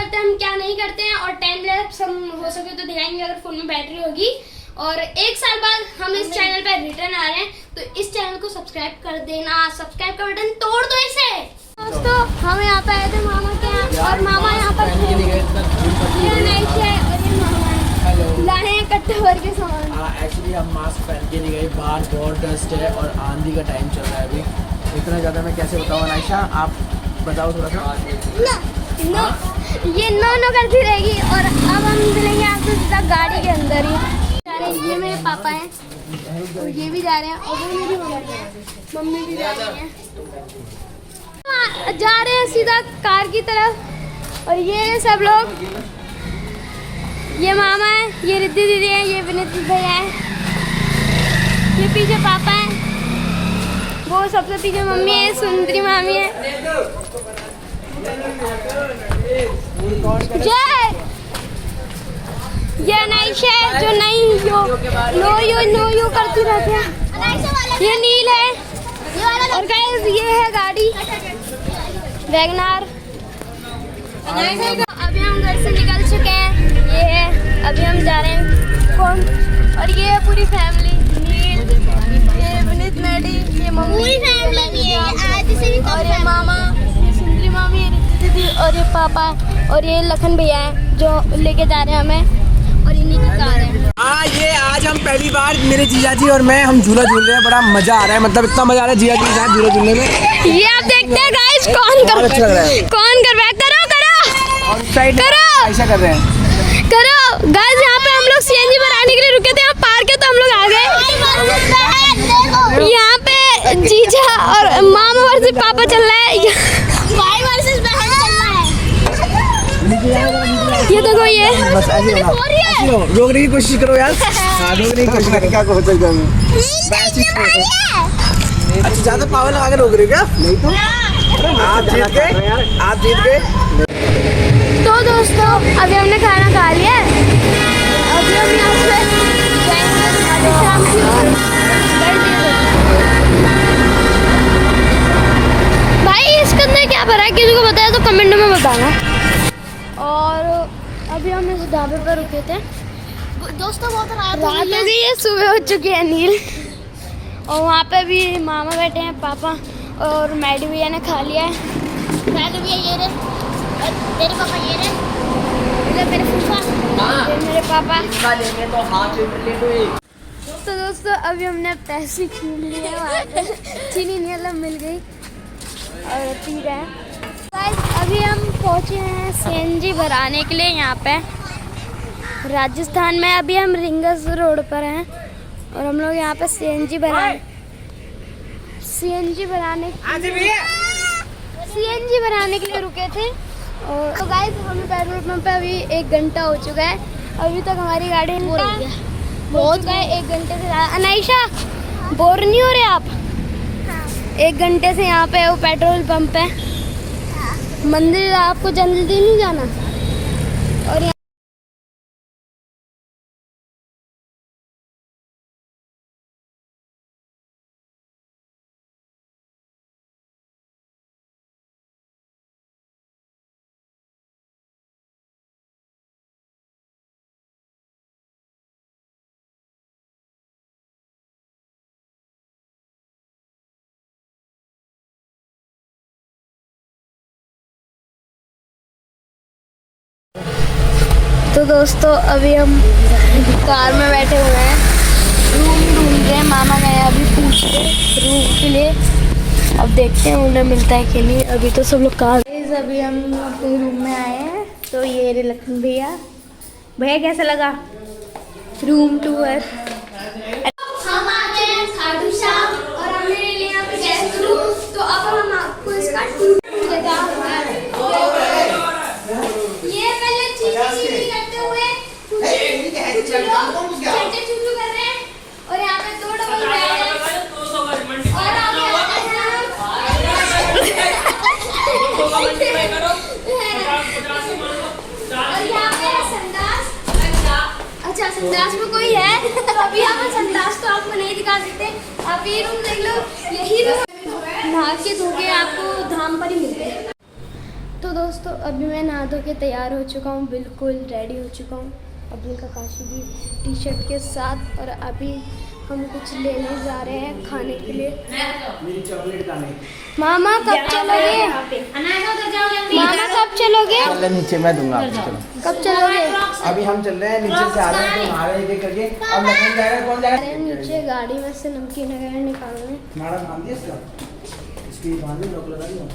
करते हैं, हम क्या नहीं करते हैं, और टाइम लैप्स हम हो सके तो दिखाएंगे अगर फोन में बैटरी होगी। और 1 साल बाद हम इस चैनल पर रिटर्न आ रहे हैं, तो इस चैनल को सब्सक्राइब कर देना। सब्सक्राइब का बटन तोड़ दो इसे। दोस्तों हम यहाँ पे आए थे मामा के यहाँ, और मामा यहाँ पर लाने कट्टे भर के सामान। एक्चुअली हम मास्क पहन के नहीं गए, बाहर बहुत डस्ट है और आंधी का टाइम चल रहा है अभी। इतना ज़्यादा मैं कैसे बताऊँ अनाइशा, आप बताओ थोड़ा सा। नो ये नो करती रहेगी। और अब हम मिलेंगे आपको सीधा गाड़ी के अंदर ही। ये मेरे पापा हैं और ये भी जा रहे हैं, और वो मेरी मम्मी भी जा रही हैं। जा रहे हैं सीधा कार की तरफ। और ये सब लोग, ये मामा है, ये रिद्धि दीदी है, ये विनीत भैया है, ये पीछे पापा है, वो सबसे पीछे मम्मी है, सुंदरी मामी है। जय ये अनाइशा है जो नहीं नो यू करती रहती है। ये नील है, और गाइस ये है गाड़ी वैगनार। अभी हम घर से निकल चुके हैं, ये है, अभी हम जा रहे हैं कौन, और ये है पूरी फैमिली, नील, ये विनीत मैडी, ये मम्मी, पूरी फैमिली है, और ये मामा, ये सुंदरी मामी, ये रिद्धि दीदी, और ये पापा, और ये लखन भैया है जो लेके जा रहे हैं हमें, और इन्हीं की कार है। हाँ, ये आज हम पहली बार मेरे जीजा जी और मैं हम झूला झूल रहे हैं। बड़ा मजा आ रहा है, मतलब इतना मजा आ रहा है जीजा जी के साथ झूला झूलने में। ये आप देखते हैं गाइस, कौन कर अच्छा लग रहा है। कौन कर रहा है, करो साइड ऐसा कर रहे हैं, करो गाइस। यहाँ पे हम लोग सीएनजी भराने के लिए रुके थे, यहाँ पार के तो हम लोग आ गए। यहाँ पे जीजा और मामा वर्सेस पापा चल रहा है, भाई वर्सेस बहन चल रहा है। ये देखो, ये बस ऐसे हो, रोकने की कोशिश करो यार। हाँ, रोकने की कोशिश करो, क्या हो सकता है। अच्छा, ज्यादा पावर लगा के रोक रहे क्या? नहीं तो आप जीत गए, आप जीत गए। तो दोस्तों अभी हमने खाना खा लिया है, अभी हम यहाँ से जाएंगे शाम की ओर। भाई इसके अंदर क्या भरा है, किसी को बताया तो कमेंट में बताना। और अभी हम इस ढाबे पर रुके थे दोस्तों, बहुत रात हो गई, ये सुबह हो चुकी है नील। और वहाँ पे भी मामा बैठे हैं, पापा और मैडी भैया ने खा लिया है। मैडी भैया ये रहे, तेरे पापा ये रहे, मेरे फूफा, मेरे पापा। तो हाथ ले लो। तो दोस्तों अभी हमने पैसे छीन लिए, वहाँ पे चीनी नीलम मिल गई और पी रहे हैं। अभी हम पहुँचे हैं सीएनजी भराने के लिए यहाँ पे राजस्थान में। अभी हम रिंगस रोड पर हैं और हम लोग यहाँ पे सीएनजी भराने के लिए रुके थे। और तो गाइस हमें पेट्रोल पंप पे अभी 1 घंटा हो चुका है, अभी तक हमारी गाड़ी बहुत गए 1 घंटे से ज़्यादा। अनाइशा बोर नहीं हो रहे आप? 1 घंटे से यहाँ पे वो पेट्रोल पंप है। मंदिर आपको जल्दी नहीं जाना? और तो दोस्तों अभी हम कार में बैठे हुए हैं, रूम ढूंढ रहे हैं। मामा गए अभी पूछ रहे रूम के लिए, अब देखते हैं उन्हें मिलता है कि नहीं। अभी तो सब लोग कार। अभी हम अपने रूम में आए हैं, तो ये रे लखन भैया। भैया कैसा लगा रूम टूर? हम आ गए हैं खाटू श्याम और हमने ले लिया गेस्ट रूम। तो अब हम आपको इसका टूर ये पहले चीज़ करते हुए चूचू कर रहे हैं। और यहाँ पे 2 डबल बेड है और यहाँ पे संडास। अच्छा संडास में कोई है तो अभी यहाँ पे संडास तो आपको नहीं दिखा सकते। आप ये रूम देख लो, यही रूम नहा के धो के आपको धाम पर ही मिलते हैं। तो दोस्तों अभी मैं नहा धो के तैयार हो चुका हूँ, बिल्कुल रेडी हो चुका हूँ अब्दुल का काशी की टी शर्ट के साथ। और अभी हम कुछ लेने जा रहे हैं खाने के लिए। मेरी चॉकलेट का नहीं। मामा कब चलोगे? मामा कब चलोगे? चल नीचे मैं दूंगा आपको, चलो। कब चलोगे? अभी हम चल रहे हैं, नीचे से आ रहे हैं तो नहा रहे एक करके। अब लखन जाएगा, कौन जाएगा? अरे नीचे गाड़ी में से नमकीन वगैरह निकालने। नाड़ा बांध दिया इसका, इसकी बांध दी, लॉक लगा दिया।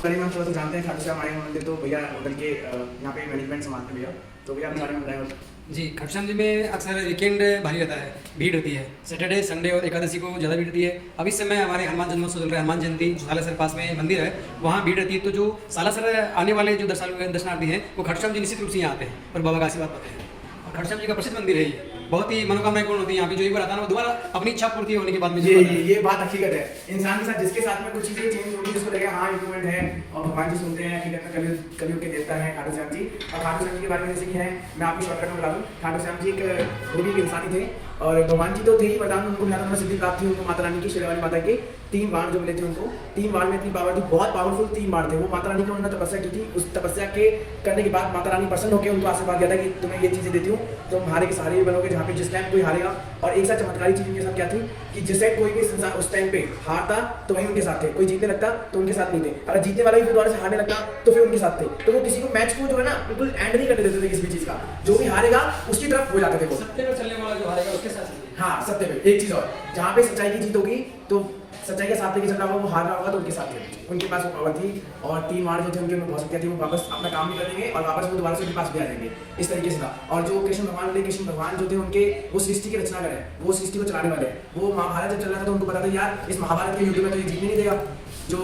करीब हम थोड़ा सा जानते हैं खाटू श्याम आए मंदिर, तो भैया होटल के यहाँ पे मैनेजमेंट संभालते भैया, तो भैया अपने बारे में बताएं। जी, खाटू श्याम जी में अक्सर वीकेंड भारी रहता है, भीड़ होती है। सैटरडे, संडे और एकादशी को ज़्यादा भीड़ होती है। अब इस समय हमारे हनुमान जन्मोत्सव चल रहा है, हनुमान जयंती, जो सालासर पास में मंदिर है वहाँ भीड़ रहती है। तो जो सालासर आने वाले जो दर्शनार्थी हैं वो खाटू श्याम जी निश्चित रूप से यहाँ आते हैं और बाबा का आशीर्वाद पाते हैं। और खाटू श्याम जी का प्रसिद्ध मंदिर है ये, बहुत ही मनोकामनाएं पूर्ण होती है यहाँ पे। जो एक बार आता है ना वो दोबारा अपनी इच्छा पूर्ति होने के बाद में ये बात हकीकत है। इंसान के साथ जिसके साथ में कुछ चीजें चेंज होगी, जिसको लगेगा हाँ इम्प्रूवमेंट है, और भगवान जी सुनते हैं कि कलयुग के देवता है खाटू श्याम जी। और खाटू श्याम जी के बारे में जैसे कि है, मैं आपको शॉर्टकट में बता दूं, खाटू श्याम जी एक इंसान थे और भगवान जी तो थे ही, वरदान उनको मिला था, सिद्धि प्राप्त थी उनको माता रानी की, शेरावाली माता के 3 बाण जो मिले थे उनको। 3 बाण में इतनी पावर थी, बहुत पावरफुल 3 बाण थे। वो माता रानी की उन्होंने तपस्या की थी, उस तपस्या के करने के बाद माता रानी प्रसन्न होकर उनको आशीर्वाद दिया था कि तुम्हें ये चीजें देती हूँ, तुम हारे के सहारे भी बनोगे, जहाँ पे जिस टाइम कोई हारेगा। और एक साथ चमत्कारी चीज उनके साथ क्या थी कि जिस टाइम कोई भी इंसान उस टाइम पे हारता तो वही उनके साथ थे, कोई जीतने लगता तो उनके साथ नहीं थे, अगर जीतने वाला भी फिर दोबारा से हारने लगता तो फिर उनके साथ थे। तो वो किसी को मैच को जो है ना बिल्कुल एंड नहीं करने देते थे किसी भी चीज का, जो भी हारेगा उसकी तरफ हो जाते थे वो। सत्य पर चलने वाला जो हारेगा उसके साथ। हाँ, सत्य पे। एक चीज और, जहाँ पे सच्चाई की जीत होगी तो सच्चाई के साथ लेके चल रहा होगा, वो हार रहा होगा तो उनके साथ थे, उनके पास वो पावर थी। और 3 बाण जो थे उनके बहुत शक्तियाँ थी, वो वापस अपना काम भी कर देंगे और वापस वो दोबारा से उनके पास भी आ जाएंगे, इस तरीके से था। और जो कृष्ण भगवान थे, कृष्ण भगवान जो थे उनके, वो सृष्टि के रचनाकार है, वो सृष्टि को चलाने वाले हैं। वो महाभारत जब चल रहा था तो उनको पता था यार इस महाभारत के युद्ध में तो ये जीतने नहीं देगा, जो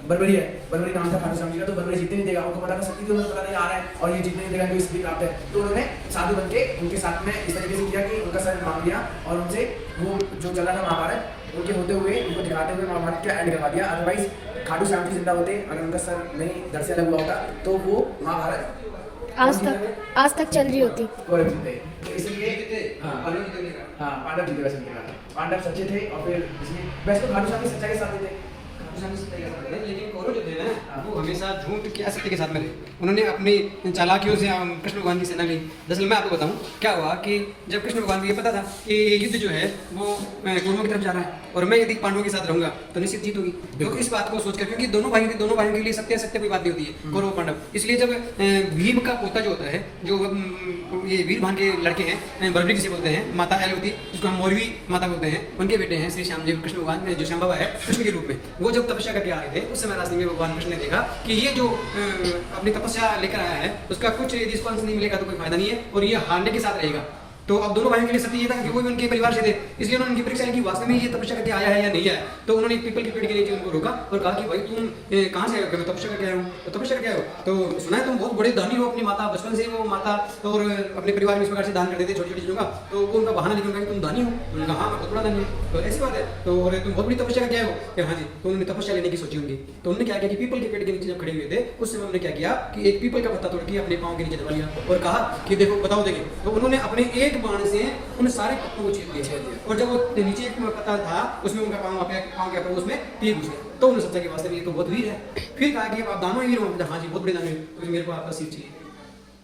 बरबरी है, बरबरी नाम था खाटू श्याम जी का, तो बरबरी जीतने नहीं देगा। उनको पता था, शक्ति थी, उनको पता था आ रहा है और ये जीतने नहीं देगा, कोई सिद्धि प्राप्त है। तो उन्होंने साधु बन के उनके साथ में इस तरीके से किया कि उनका सर मांग लिया और उनसे वो जो चल रहा था महाभारत उनके होते हुए, उनको दिखाते हुए महाभारत का एंड करवा दिया। अदरवाइज खाटू श्याम जी जिंदा होते, अगर उनका सर नहीं धड़ से अलग हुआ होता तो वो महाभारत आज तक चल रही होती। और जीते, तो इसलिए पांडव जीते। वैसे पांडव सच्चे थे और फिर इसलिए वैसे तो खाटू श्याम जी सच्चाई के साथ थे, लेकिन कौरव जो थे ना वो हमेशा झूठ के असत्य के साथ में रहे। उन्होंने अपनी चालाकियों से कृष्ण भगवान की सेना ली। दरअसल मैं आपको बताऊं क्या हुआ कि जब कृष्ण भगवान को ये पता था कि युद्ध जो है वो कौरवों की तरफ जा रहा है और मैं यदि पांडवों के साथ रहूंगा तो निश्चित जीत होगी, तो इस बात को सोचकर, क्योंकि दोनों भाइयों के लिए सत्य असत्य कोई बात नहीं होती है, कौरव पांडव। इसलिए जब भीम का पोता जो होता है, जो ये वीरभान के लड़के हैं, बरबरी जिसे बोलते हैं, माता एलवती जिसको हम मौरवी माता बोलते हैं, उनके बेटे हैं श्री श्याम जी, कृष्ण भगवान जो श्याम बाबा है कृष्ण के रूप में, वो जब तपस्या करके आ रहे थे उस समय रास्ते में भगवान कृष्ण ने देखा कि ये जो अपनी तपस्या लेकर आया है उसका कुछ रिस्पॉन्स नहीं मिलेगा तो कोई फायदा नहीं है और ये हारने के साथ रहेगा। तो अब दोनों भाइयों के लिए सत्य ये था कि वो भी उनके परिवार से थे, इसलिए उन्होंने उनकी परीक्षा की वास्तव में ये तपस्या करके आया है या नहीं आया। तो उन्होंने पीपल के पेड़ के नीचे उनको रोका और कहा कि भाई तुम कहाँ से आए हो? मैं तपस्या करके आया हूँ। तो तपस्या करके आए हो तो सुना है तुम बहुत बड़े दानी हो, अपनी माता बचपन से वो माता और अपने परिवार में इस प्रकार से दान करते थे छोटी छोटी चीजों का, तो वो उनका बहाना निकल गया कि तुम दानी हो। उन्होंने कहा हाँ मैं बहुत बड़ा दानी हूँ। तो ऐसी बात है, तो तुम बहुत बड़ी तपस्या करके आए हो कि हाँ जी। तो उन्होंने तपस्या लेने की सोची होंगी, तो उन्होंने क्या किया कि पीपल के पेड़ के नीचे जब खड़े हुए थे उस समय उन्होंने क्या किया कि एक पीपल का पत्ता तोड़ के अपने पाँव के नीचे दबा लिया और कहा कि देखो बताओ देखें। तो उन्होंने अपने एक बाण से उन सारे पत्तों को छेद दिया और जब वो नीचे एक पत्ता था उसमें उनका पाँव के ऊपर उसमें तीर घुस गया। तो उन्होंने सोचा कि वास्तव में ये तो बहुत वीर है। फिर कहा कि आप दानव वीर हो? हाँ जी बहुत बड़े दानव हैं, तो मेरे को आपका सिर चाहिए।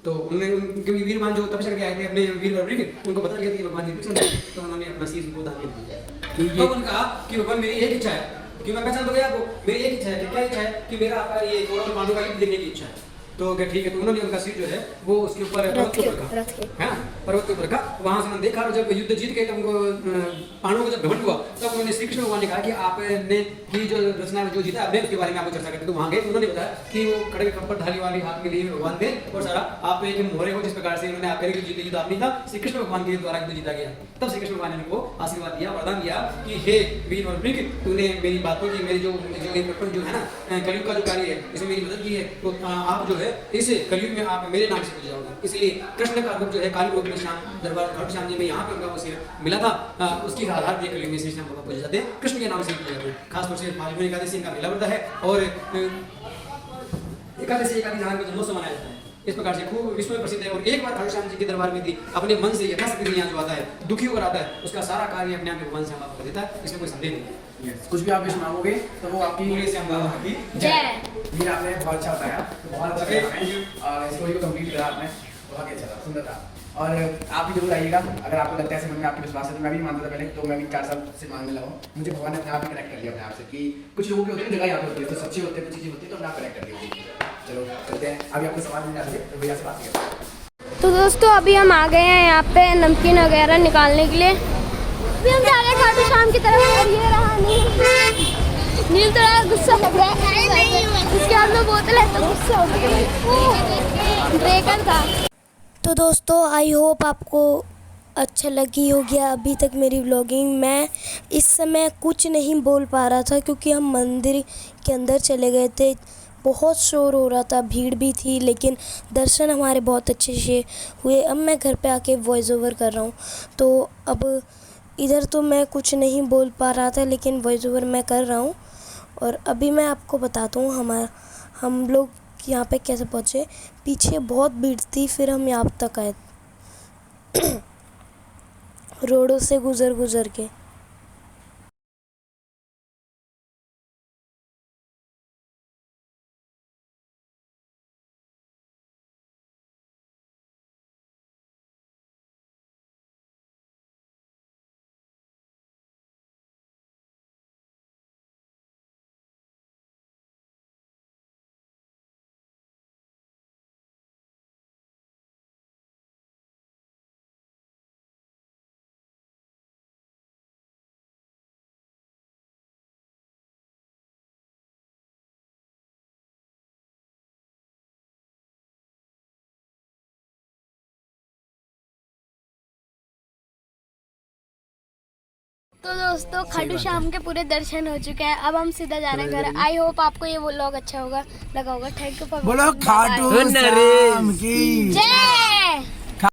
तो उन्होंने, क्योंकि वीरमान जो तपस्या करके आए थे अपने वीर बरबरी के, उनको पता लगा कि भगवान जी कृष्ण है, तो उन्होंने अपना सिर को दान दिया। तो उन्होंने कहा कि भगवान मेरी एक इच्छा है, कि मैं पहचान तो गया आपको, मेरी एक इच्छा है। क्या इच्छा है? कि मेरा आपका ये कौरव पांडव का युद्ध देखने की इच्छा है। तो क्या ठीक है, तो उन्होंने उनका सिर जो है वो उसके ऊपर पर्वत के ऊपर रखा, है ना, पर्वत के ऊपर रखा। वहां से उन्होंने देखा और जब युद्ध जीत गए तब उनको पांडवों को जब घमंड हुआ तब उन्होंने श्री कृष्ण भगवान ने कहा कि आपने की जो रचना जो जीता आपने उसके बारे में आपको चर्चा करते। तो वहां गए तो उन्होंने बताया कि वो खड़े खप्पर ढाली वाली हाथ में लिए भगवान थे और सारा आप एक मोहरे हो जिस प्रकार से उन्होंने आप करेंगे जीते युद्ध आप नहीं था, श्री कृष्ण भगवान के द्वारा युद्ध जीता गया। तब श्री कृष्ण भगवान ने उनको आशीर्वाद दिया, वरदान दिया कि हे वीर और वृक, तूने मेरी बातों की, मेरी जो है ना कलयुग का जो कार्य है इसमें मेरी मदद की है, तो आप जो है इस कलयुग में आप मेरे नाम से पूजे जाओगे। इसलिए कृष्ण का रूप जो है काली रूप में श्याम दरबार खाटू श्याम जी में यहाँ पे उनका उसे मिला था, उसके आधार पर कलयुग में श्री श्याम बाबा पूजे जाते हैं, कृष्ण के नाम से पूजे जाते हैं। खासतौर से फाल्गुन एकादशी का मेला बढ़ता है और एकादशी धार्मिक जन्मोत्सव मनाया जाता है। इस प्रकार से खूब विश्व में प्रसिद्ध है। और एक बार खाटू श्याम जी के दरबार में थी अपने मन से यथाशक्ति यहाँ जो आता है दुखी होकर आता है उसका सारा कार्य अपने आप में भगवान श्याम बाबा कर देता है, इसमें कोई संदेह नहीं है। कुछ भी आप विश मांगोगे तो वो आपकी पूरे से हम की जय। ये आपने बहुत अच्छा बताया, बहुत अच्छा किया और स्टोरी को कंप्लीट करा आपने, बहुत ही अच्छा था, सुंदर था। और आप भी जरूर आइएगा, अगर आपको लगता है ऐसे मन में आपके विश्वास है, तो मैं भी मानता था पहले, तो मैं भी 4 साल से मांगने लगा हूँ। मुझे भगवान ने अपने आप ही कनेक्ट कर दिया अपने आप से कि कुछ लोगों की होती है जगह यहाँ पे होती है, तो सच्ची होती है, कुछ चीज़ें होती है, तो अपने आप कनेक्ट कर दिया। चलो चलते हैं, अभी आपको सवाल मिल जाते हैं तो भैया से बात करते हैं। तो दोस्तों अभी हम आ गए हैं यहाँ पे नमकीन वगैरह निकालने के लिए। अभी हम जा रहे हैं खाटू श्याम की तरफ और ये रहा नील थोड़ा गुस्सा लग रहा है, इसके हाथ में बोतल है तो गुस्सा हो गया, ब्रेकर था। तो दोस्तों आई होप आपको अच्छा लगी होगी अभी तक मेरी व्लॉगिंग। मैं इस समय कुछ नहीं बोल पा रहा था क्योंकि हम मंदिर के अंदर चले गए थे, बहुत शोर हो रहा था, भीड़ भी थी, लेकिन दर्शन हमारे बहुत अच्छे से हुए। अब मैं घर पे आके वॉइस ओवर कर रहा हूँ, तो अब इधर तो मैं कुछ नहीं बोल पा रहा था लेकिन वॉइस ओवर मैं कर रहा हूँ। और अभी मैं आपको बताता हूँ हम लोग यहाँ पे कैसे पहुँचे। पीछे बहुत भीड़ थी, फिर हम यहाँ तक आए रोडों से गुजर के। तो दोस्तों खाटू श्याम के पूरे दर्शन हो चुके हैं, अब हम सीधा जा रहे हैं घर। आई होप आपको ये व्लॉग अच्छा लगा होगा। थैंक यू फॉर बोलो खाटू श्याम की जय।